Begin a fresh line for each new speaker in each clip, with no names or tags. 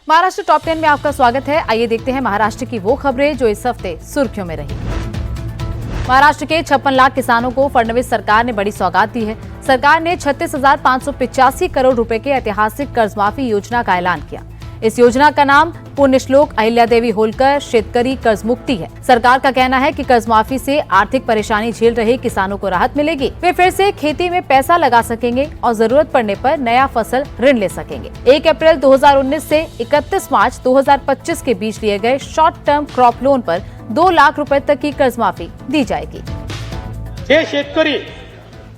Maharashtra top 10 में आपका स्वागत है। आइए देखते हैं महाराष्ट्र की वो खबरें जो इस हफ्ते सुर्खियों में रही। महाराष्ट्र के 56 लाख किसानों को फडणवीस सरकार ने बड़ी सौगात दी है। सरकार ने 36,585 करोड़ रुपए के ऐतिहासिक कर्जमाफी योजना का ऐलान किया। इस योजना का नाम पुण्यश्लोक अहिल्यादेवी होलकर शेतकरी कर्ज मुक्ति है। सरकार का कहना है कि कर्ज माफी से आर्थिक परेशानी झेल रहे किसानों को राहत मिलेगी। वे फिर से खेती में पैसा लगा सकेंगे और जरूरत पड़ने पर नया फसल ऋण ले सकेंगे। 1 अप्रैल 2019 से 31 मार्च 2025 के बीच लिए गए शॉर्ट टर्म क्रॉप लोन पर 2 लाख रुपए तक की कर्ज माफी दी जाएगी।
जे शेतकरी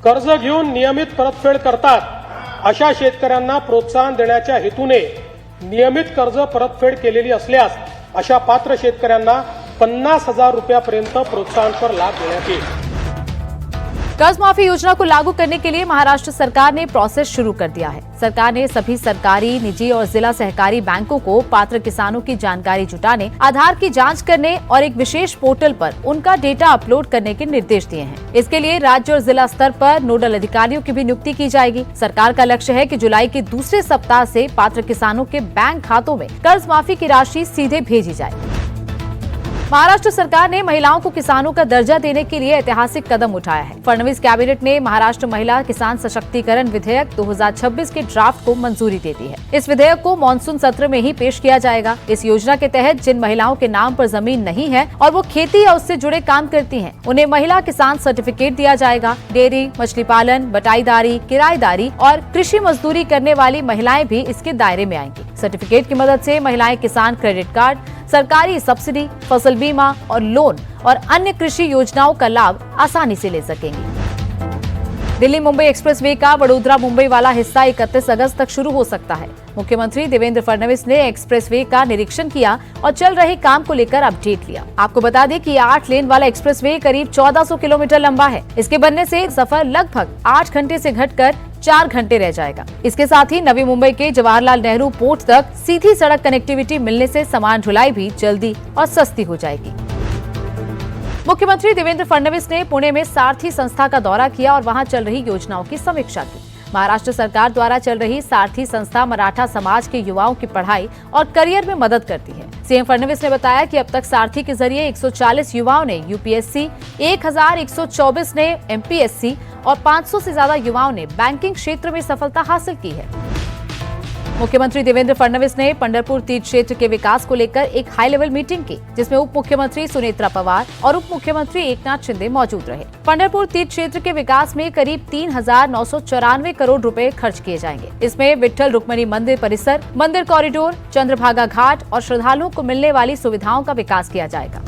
कर्ज घेऊन नियमित परतफेड करतात अशा शेतकऱ्यांना प्रोत्साहन देण्याच्या हेतूने नियमित कर्ज परतफेड केलेली असल्यास अशा पात्र शेतकऱ्यांना 50,000 रुपयापर्यंत प्रोत्साहनपर लाभ देण्यात येईल।
कर्ज माफी योजना को लागू करने के लिए महाराष्ट्र सरकार ने प्रोसेस शुरू कर दिया है। सरकार ने सभी सरकारी, निजी और जिला सहकारी बैंकों को पात्र किसानों की जानकारी जुटाने, आधार की जांच करने और एक विशेष पोर्टल पर उनका डेटा अपलोड करने के निर्देश दिए हैं। इसके लिए राज्य और जिला स्तर पर नोडल अधिकारियों की भी नियुक्ति की जाएगी। सरकार का लक्ष्य है कि जुलाई के दूसरे सप्ताह से पात्र किसानों के बैंक खातों में कर्ज माफी की राशि सीधे भेजी जाए। महाराष्ट्र सरकार ने महिलाओं को किसानों का दर्जा देने के लिए ऐतिहासिक कदम उठाया है। फडणवीस कैबिनेट ने महाराष्ट्र महिला किसान सशक्तिकरण विधेयक 2026 के ड्राफ्ट को मंजूरी दे दी है। इस विधेयक को मानसून सत्र में ही पेश किया जाएगा। इस योजना के तहत जिन महिलाओं के नाम पर जमीन नहीं है और वो खेती या उससे जुड़े काम करती हैं, उन्हें महिला किसान सर्टिफिकेट दिया जाएगा। डेयरी, मछली पालन, बटाईदारी, किराएदारी और कृषि मजदूरी करने वाली महिलाएं भी इसके दायरे में आएंगी। सर्टिफिकेट की मदद से महिलाएं किसान क्रेडिट कार्ड, सरकारी सब्सिडी, फसल बीमा और लोन और अन्य कृषि योजनाओं का लाभ आसानी से ले सकेंगी। दिल्ली मुंबई एक्सप्रेसवे का वडोदरा मुंबई वाला हिस्सा 31 अगस्त तक शुरू हो सकता है। मुख्यमंत्री देवेंद्र फडणवीस ने एक्सप्रेसवे का निरीक्षण किया और चल रहे काम को लेकर अपडेट लिया। आपको बता दें कि 8 लेन वाला एक्सप्रेसवे करीब 1400 किलोमीटर लंबा है। इसके बनने से सफर लगभग 8 घंटे से घटकर 4 घंटे रह जाएगा। इसके साथ ही नवी मुंबई के जवाहरलाल नेहरू पोर्ट तक सीधी सड़क कनेक्टिविटी मिलने से सामान ढुलाई भी जल्दी और सस्ती हो जाएगी। मुख्यमंत्री देवेंद्र फडणवीस ने पुणे में सारथी संस्था का दौरा किया और वहां चल रही योजनाओं की समीक्षा की। महाराष्ट्र सरकार द्वारा चल रही सारथी संस्था मराठा समाज के युवाओं की पढ़ाई और करियर में मदद करती है। सीएम फडणवीस ने बताया कि अब तक सारथी के जरिए 140 युवाओं ने यूपीएससी, 1124 ने एमपीएससी और 500 से ज्यादा युवाओं ने बैंकिंग क्षेत्र में सफलता हासिल की है। मुख्यमंत्री देवेंद्र फडणवीस ने पंढरपुर तीर्थ क्षेत्र के विकास को लेकर एक हाई लेवल मीटिंग की, जिसमें उप मुख्यमंत्री सुनेत्रा पवार और उप मुख्यमंत्री एकनाथ शिंदे मौजूद रहे। पंढरपुर तीर्थ क्षेत्र के विकास में करीब 3,994 करोड़ रुपए खर्च किए जाएंगे। इसमें विट्ठल रुक्मिणी मंदिर परिसर, मंदिर कॉरिडोर, चंद्रभागा घाट और श्रद्धालुओं को मिलने वाली सुविधाओं का विकास किया जाएगा।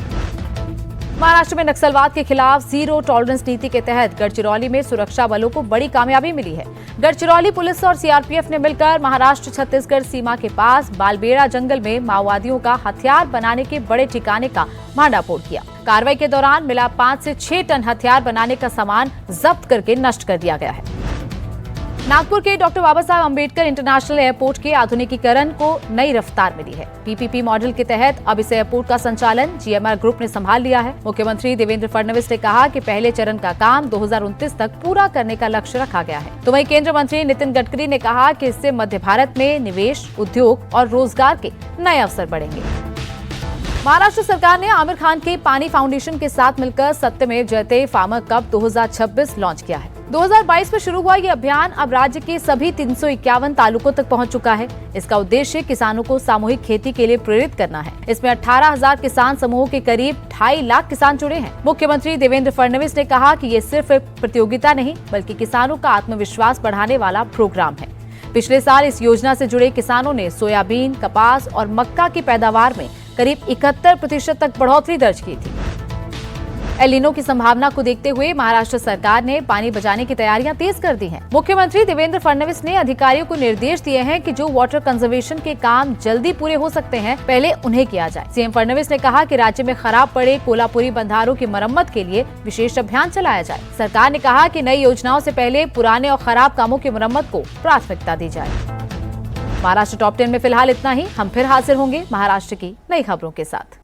महाराष्ट्र में नक्सलवाद के खिलाफ जीरो टॉलरेंस नीति के तहत गढ़चिरौली में सुरक्षा बलों को बड़ी कामयाबी मिली है। गढ़चिरौली पुलिस और सीआरपीएफ ने मिलकर महाराष्ट्र छत्तीसगढ़ सीमा के पास बालबेड़ा जंगल में माओवादियों का हथियार बनाने के बड़े ठिकाने का भांडाफोड़ किया। कार्रवाई के दौरान मिला 5 से 6 टन हथियार बनाने का सामान जब्त करके नष्ट कर दिया गया है। नागपुर के डॉक्टर बाबा साहब अम्बेडकर इंटरनेशनल एयरपोर्ट के आधुनिकीकरण को नई रफ्तार मिली है। पीपीपी मॉडल के तहत अब इस एयरपोर्ट का संचालन जीएमआर ग्रुप ने संभाल लिया है। मुख्यमंत्री देवेंद्र फडणवीस ने कहा कि पहले चरण का काम 2029 तक पूरा करने का लक्ष्य रखा गया है। तो वहीं केंद्रीय मंत्री नितिन गडकरी ने कहा कि इससे मध्य भारत में निवेश, उद्योग और रोजगार के नए अवसर बढ़ेंगे। महाराष्ट्र सरकार ने आमिर खान के पानी फाउंडेशन के साथ मिलकर सत्यमेव जयते फार्मर कप 2026 लॉन्च किया है। 2022 में शुरू हुआ ये अभियान अब राज्य के सभी 351 तालुकों तक पहुंच चुका है। इसका उद्देश्य किसानों को सामूहिक खेती के लिए प्रेरित करना है। इसमें 18,000 किसान समूहों के करीब 2.5 लाख किसान जुड़े हैं। मुख्यमंत्री देवेंद्र फडणवीस ने कहा कि ये सिर्फ एक प्रतियोगिता नहीं, बल्कि किसानों का आत्मविश्वास बढ़ाने वाला प्रोग्राम है। पिछले साल इस योजना से जुड़े किसानों ने सोयाबीन, कपास और मक्का की पैदावार में करीब 71% तक बढ़ोतरी दर्ज की थी। एल नीनो की संभावना को देखते हुए महाराष्ट्र सरकार ने पानी बचाने की तैयारियां तेज कर दी हैं। मुख्यमंत्री देवेंद्र फडणवीस ने अधिकारियों को निर्देश दिए हैं कि जो वाटर कंजर्वेशन के काम जल्दी पूरे हो सकते हैं, पहले उन्हें किया जाए। सीएम फडणवीस ने कहा कि राज्य में खराब पड़े कोल्हापुरी बंधारों की मरम्मत के लिए विशेष अभियान चलाया जाए। सरकार ने कहा कि नई योजनाओं से पहले पुराने और खराब कामों की मरम्मत को प्राथमिकता दी जाए। महाराष्ट्र टॉप 10 में फिलहाल इतना ही। हम फिर हाजिर होंगे महाराष्ट्र की नई खबरों के साथ।